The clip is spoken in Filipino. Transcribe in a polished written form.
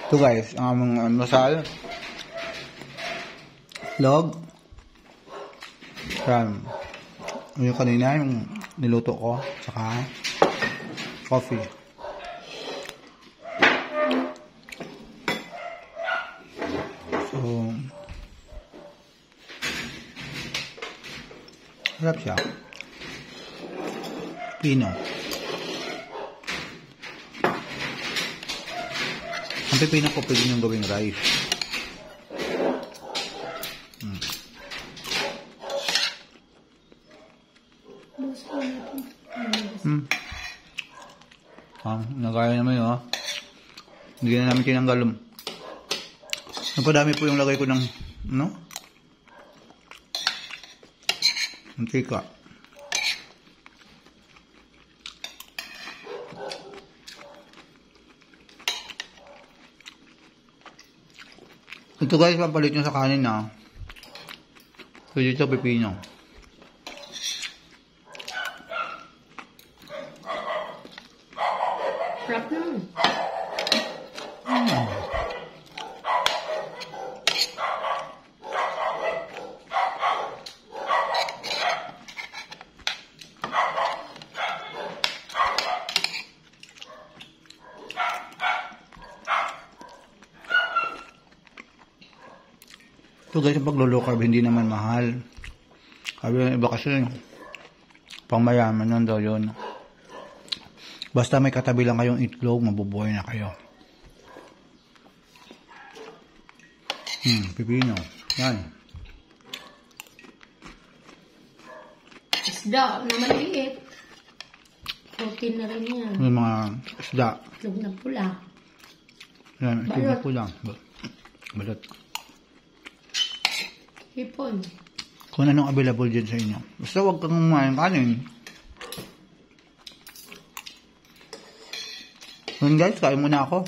Ito guys, ang aming masal. Log. Yan. Yung kanina, yung niluto ko. Saka coffee. So, sarap siya. Pino. Ang pipino ko pwede nyo gawing rice. Nagaya naman yun, Hindi na namin tinanggal. Napadami po yung lagay ko ng, mantika. Ito guys, pampalit nyo sa kanin Pwede ito pipino. Sarap naman. Ito guys, pag low carb hindi naman mahal. Sabi ng iba kasi pang mayaman nun daw yun. Basta may katabi lang kayong itlog, mabubuhay na kayo. Pipino. Yan. Isda na maliit. Protein na rin yan. Yung mga isda. Itlog na pula. Yan, itlog na pula. Balot. Hipon. Kung anong available dyan sa inyo. Basta huwag kang kumain kanin. Yun guys, kain muna ako.